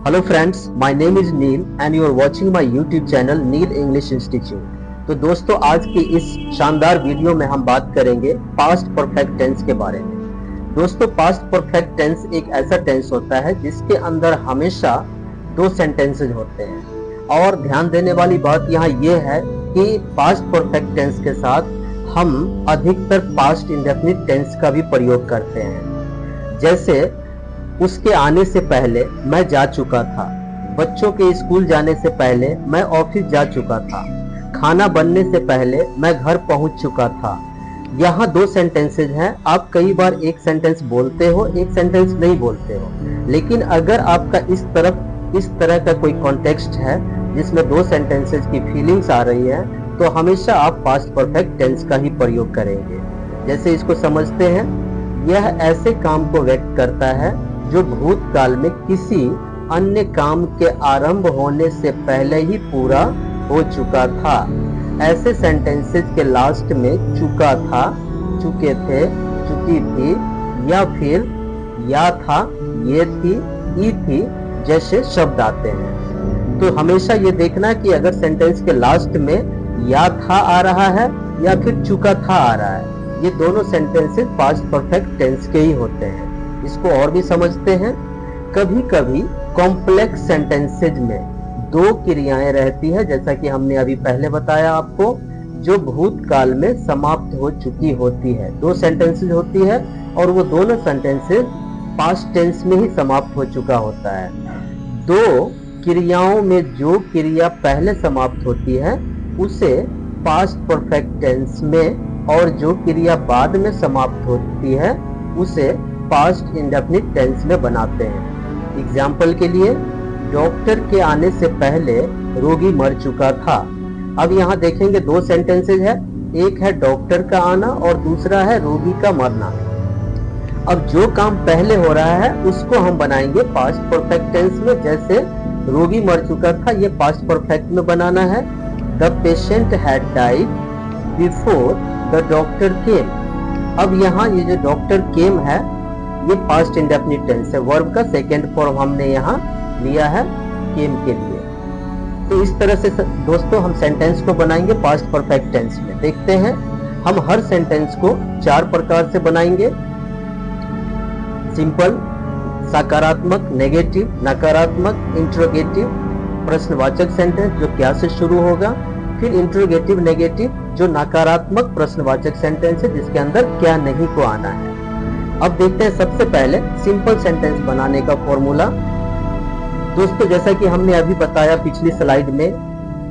Hello friends, my name is Neel and you are watching my YouTube channel Neel English institute. तो दोस्तों, आज की इस शानदार वीडियो में हम बात करेंगे पास्ट परफेक्ट टेंस के बारे में। दोस्तों, पास्ट परफेक्ट टेंस एक ऐसा टेंस होता है जिसके अंदर हमेशा दो सेंटेंसेज होते हैं। और ध्यान देने वाली बात यहाँ ये है कि पास्ट परफेक्ट टेंस के साथ हम अधिकतर पास्ट इंडेफिनिट टेंस का भी प्रयोग करते हैं। जैसे उसके आने से पहले मैं जा चुका था, बच्चों के स्कूल जाने से पहले मैं ऑफिस जा चुका था, खाना बनने से पहले मैं घर पहुंच चुका था। यहाँ दो सेंटेंसेज हैं। आप कई बार एक सेंटेंस बोलते हो, एक सेंटेंस नहीं बोलते हो, लेकिन अगर आपका इस तरह का कोई कॉन्टेक्स्ट है जिसमें दो सेंटेंसेज की फीलिंग्स आ रही है, तो हमेशा आप पास्ट परफेक्ट टेंस का ही प्रयोग करेंगे। जैसे इसको समझते हैं, यह ऐसे काम को व्यक्त करता है जो भूतकाल में किसी अन्य काम के आरंभ होने से पहले ही पूरा हो चुका था। ऐसे सेंटेंसेस के लास्ट में चुका था, चुके थे, चुकी थी, या फिर या था, ये थी, ई थी जैसे शब्द आते हैं। तो हमेशा ये देखना कि अगर सेंटेंस के लास्ट में या था आ रहा है या फिर चुका था आ रहा है, ये दोनों सेंटेंसेस पास्ट परफेक्ट टेंस के ही होते हैं। इसको और भी समझते हैं। कभी कभी कॉम्प्लेक्स सेंटेंसेज में दो क्रियाएं रहती है, जैसा कि हमने अभी पहले बताया आपको, जो भूतकाल में समाप्त हो चुकी होती है। दो सेंटेंसेज होती है और वो दोनों सेंटेंसेज पास्ट टेंस में ही समाप्त हो चुका होता है। दो क्रियाओं में जो क्रिया पहले समाप्त होती है उसे पास्ट परफेक्ट टेंस में, और जो क्रिया बाद में समाप्त होती है उसे पास्ट इंडेफिनिट टेंस में बनाते हैं। एग्जाम्पल के लिए, डॉक्टर के आने से पहले रोगी मर चुका था। अब यहाँ देखेंगे दो सेंटेंसेज है, एक है डॉक्टर का आना और दूसरा है रोगी का मरना। अब जो काम पहले हो रहा है उसको हम बनाएंगे पास्ट परफेक्ट टेंस में। जैसे रोगी मर चुका था, ये पास्ट परफेक्ट में बनाना है। The patient had died before the doctor केम। अब यहाँ ये जो डॉक्टर केम है, ये पास्ट इंडेफिनिट टेंस है। वर्ब का सेकेंड फॉर्म हमने यहाँ लिया है केम के लिए। तो इस तरह से दोस्तों हम सेंटेंस को बनाएंगे पास्ट परफेक्ट टेंस में। देखते हैं, हम हर सेंटेंस को चार प्रकार से बनाएंगे। सिंपल, सकारात्मक, नेगेटिव, नकारात्मक, इंट्रोगेटिव, प्रश्नवाचक सेंटेंस जो क्या से शुरू होगा, फिर इंट्रोगेटिव नेगेटिव जो नकारात्मक प्रश्नवाचक सेंटेंस है जिसके अंदर क्या नहीं को आना है। अब देखते हैं सबसे पहले सिंपल सेंटेंस बनाने का फॉर्मूला। दोस्तों, जैसा कि हमने अभी बताया पिछली स्लाइड में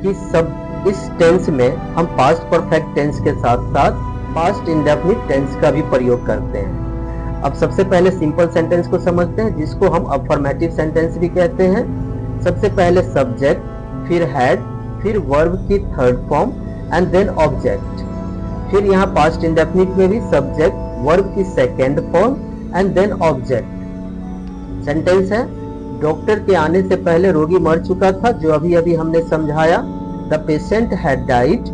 कि सब इस टेंस में हम पास्ट परफेक्ट टेंस के साथ साथ पास्ट इंडेफिनिट टेंस का भी प्रयोग करते हैं। अब सबसे पहले सिंपल सेंटेंस को समझते हैं, जिसको हम अफर्मेटिव सेंटेंस भी कहते हैं। सबसे पहले सब्जेक्ट, फिर हैड, फिर वर्ब की third form and then object. फिर यहाँ पास्ट इंडेफिनिट में भी सब्जेक्ट, वर्ब की second form and then object. Sentence है, डॉक्टर के आने से पहले रोगी मर चुका था, जो अभी अभी हमने समझाया। The patient had died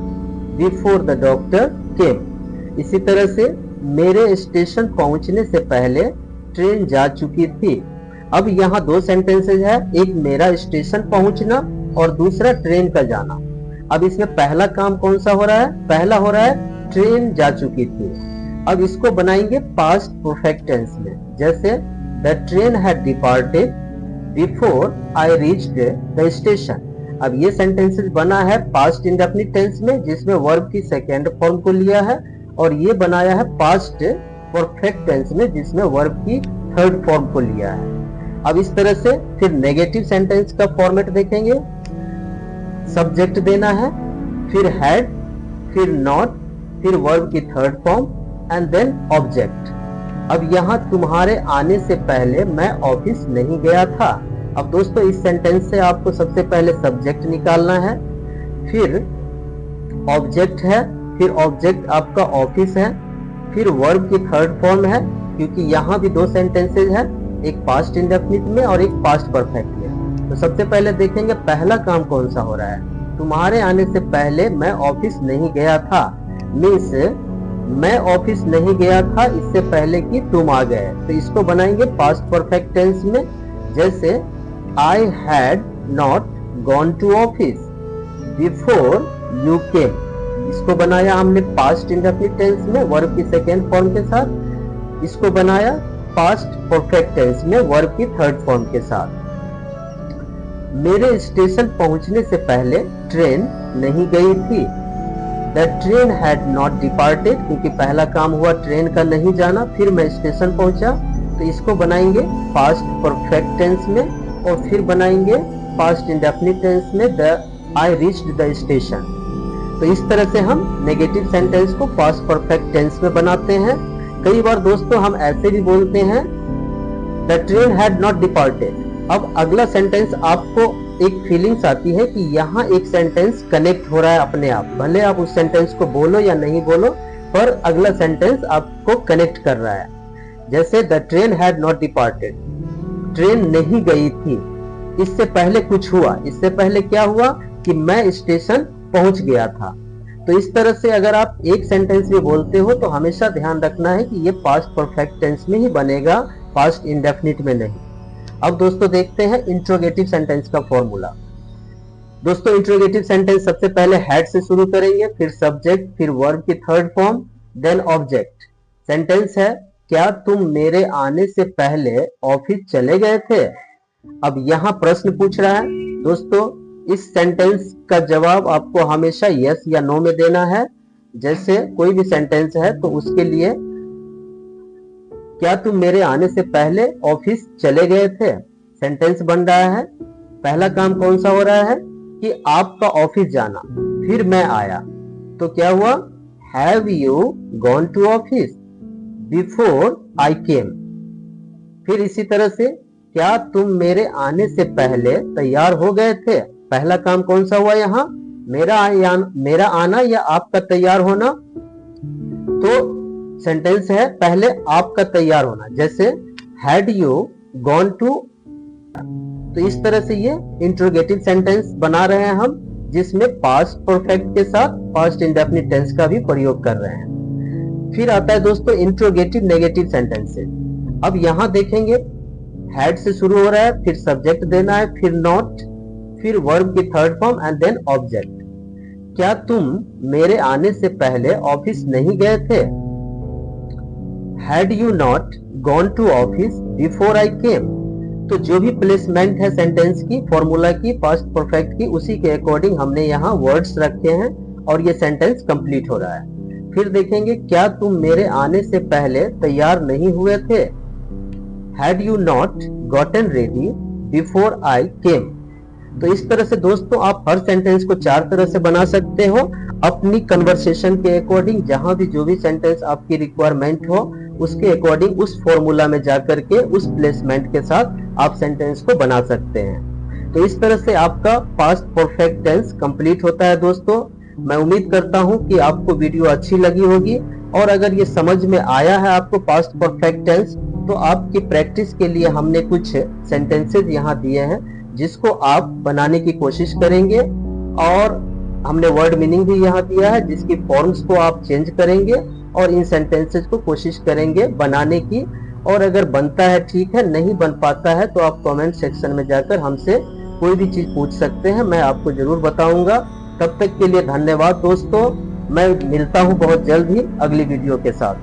before the doctor केम। इसी तरह से मेरे स्टेशन पहुंचने से पहले ट्रेन जा चुकी थी। अब यहाँ दो सेंटेंसेज है, एक मेरा स्टेशन पहुंचना और दूसरा ट्रेन का जाना। अब इसमें पहला काम कौन सा हो रहा है? पहला हो रहा है ट्रेन जा चुकी थी। अब इसको बनाएंगे पास्ट परफेक्ट टेंस में। जैसे the train had departed before I reached the station. अब ये सेंटेंसेस बना है पास्ट इंडेफिनिट टेंस में, जिसमें वर्ब की सेकेंड फॉर्म को लिया है, और ये बनाया है पास्ट परफेक्ट टेंस में, जिसमें वर्ब की थर्ड फॉर्म को लिया है। अब इस तरह से फिर नेगेटिव सेंटेंस का फॉर्मेट देखेंगे। सब्जेक्ट देना है, फिर हैड, फिर नॉट, फिर वर्ब की third form and then object. अब यहाँ तुम्हारे आने से पहले मैं ऑफिस नहीं गया था। अब दोस्तों, इस सेंटेंस से आपको सबसे पहले सब्जेक्ट निकालना है, फिर ऑब्जेक्ट है, फिर ऑब्जेक्ट आपका ऑफिस है, फिर वर्ब की थर्ड फॉर्म है, क्योंकि यहाँ भी दो सेंटेंसेज है, एक पास्ट इंडेफिनिट में और एक पास्ट परफेक्ट में। तो सबसे पहले देखेंगे पहला काम कौन सा हो रहा है। तुम्हारे आने से पहले मैं ऑफिस नहीं गया था, मीन्स मैं ऑफिस नहीं गया था इससे पहले कि तुम आ गए। तो इसको बनाएंगे पास्ट परफेक्ट टेंस में। जैसे I had not gone to office before you came। इसको बनाया हमने पास्ट इंडेफिनिट टेंस में वर्ब की सेकेंड फॉर्म के साथ, इसको बनाया पास्ट परफेक्ट टेंस में वर्ब की थर्ड फॉर्म के साथ। मेरे स्टेशन पहुंचने से पहले ट्रेन नहीं गई थी। The train had not departed, क्योंकि पहला काम हुआ ट्रेन का नहीं जाना, फिर मैं स्टेशन पहुंचा, तो इसको बनाएंगे पास्ट परफेक्ट टेंस में और फिर बनाएंगे पास्ट इंडेफिनिट टेंस में I reached the station। तो इस तरह से हम नेगेटिव सेंटेंस को पास्ट परफेक्ट टेंस में बनाते हैं। कई बार दोस्तों हम ऐसे भी बोलते हैं The train had not departed। अब अगला सेंटेंस आपको एक फीलिंग्स आती है कि यहाँ एक सेंटेंस कनेक्ट हो रहा है अपने आप, भले आप उस सेंटेंस को बोलो या नहीं बोलो, पर अगला सेंटेंस आपको कनेक्ट कर रहा है। जैसे the train had not departed, train नहीं गई थी, इससे पहले कुछ हुआ, इससे पहले क्या हुआ कि मैं स्टेशन पहुंच गया था। तो इस तरह से अगर आप एक सेंटेंस भी बोलते हो तो हमेशा ध्यान रखना है कि ये पास्ट परफेक्ट टेंस में ही बनेगा, पास्ट इंडेफिनिट में नहीं। अब दोस्तों देखते हैं इंट्रोगेटिव सेंटेंस का फॉर्मूला। दोस्तों इंट्रोगेटिव सेंटेंस सबसे पहले हैड से शुरू करेंगे, फिर सब्जेक्ट, फिर वर्ब की third form, then object. Sentence है क्या तुम मेरे आने से पहले ऑफिस चले गए थे। अब यहाँ प्रश्न पूछ रहा है दोस्तों, इस सेंटेंस का जवाब आपको हमेशा यस या नो में देना है। जैसे कोई भी सेंटेंस है तो उसके लिए क्या तुम मेरे आने से पहले ऑफिस चले गए थे, सेंटेंस बन रहा है। पहला काम कौन सा हो रहा है कि आपका ऑफिस जाना, फिर मैं आया, तो क्या हुआ have you gone to office before I came. फिर इसी तरह से क्या तुम मेरे आने से पहले तैयार हो गए थे, पहला काम कौन सा हुआ यहाँ मेरा आना या आपका तैयार होना, तो सेंटेंस है पहले आपका तैयार होना। जैसे हैड यू गॉन टू, तो इस तरह से ये इंट्रोगेटिव सेंटेंस बना रहे हैं हम, जिसमें पास्ट परफेक्ट के साथ पास्ट इंडेफिनिट टेंस का भी प्रयोग कर रहे हैं। फिर आता है दोस्तों इंट्रोगेटिव नेगेटिव सेंटेंसेस। अब यहां देखेंगे हैड से शुरू हो रहा है, फिर सब्जेक्ट देना है, फिर नॉट, फिर वर्ब की third form and then object. क्या तुम मेरे आने से पहले ऑफिस नहीं गए थे, Had you not gone to office before I came। तो जो भी प्लेसमेंट है सेंटेंस की, फॉर्मूला की, पास्ट परफेक्ट की, उसी के अकॉर्डिंग हमने यहाँ वर्ड्स रखे हैं और ये सेंटेंस कंप्लीट हो रहा है। फिर देखेंगे क्या तुम मेरे आने से पहले तैयार नहीं हुए थे, Had you not gotten ready before I came। तो इस तरह से दोस्तों आप हर सेंटेंस को चार तरह से बना सकते हो अपनी कन्वर्सेशन के अकॉर्डिंग। जहां भी जो भी सेंटेंस आपकी रिक्वायरमेंट हो उसके अकॉर्डिंग उस फॉर्मूला में जाकर के उस प्लेसमेंट के साथ आप सेंटेंस को बना सकते हैं। तो इस तरह से आपका पास्ट परफेक्ट टेंस कंप्लीट होता है। दोस्तों मैं उम्मीद करता हूं कि आपको वीडियो अच्छी लगी होगी, और अगर ये समझ में आया है आपको पास्ट परफेक्ट टेंस, तो आपकी प्रैक्टिस के लिए हमने कुछ सेंटेंसेस यहाँ दिए हैं जिसको आप बनाने की कोशिश करेंगे, और हमने वर्ड मीनिंग भी यहाँ दिया है जिसकी फॉर्म्स को आप चेंज करेंगे और इन सेंटेंसेस को कोशिश करेंगे बनाने की। और अगर बनता है ठीक है, नहीं बन पाता है तो आप कमेंट सेक्शन में जाकर हमसे कोई भी चीज पूछ सकते हैं, मैं आपको जरूर बताऊंगा। तब तक के लिए धन्यवाद दोस्तों, मैं मिलता हूं बहुत जल्द ही अगली वीडियो के साथ।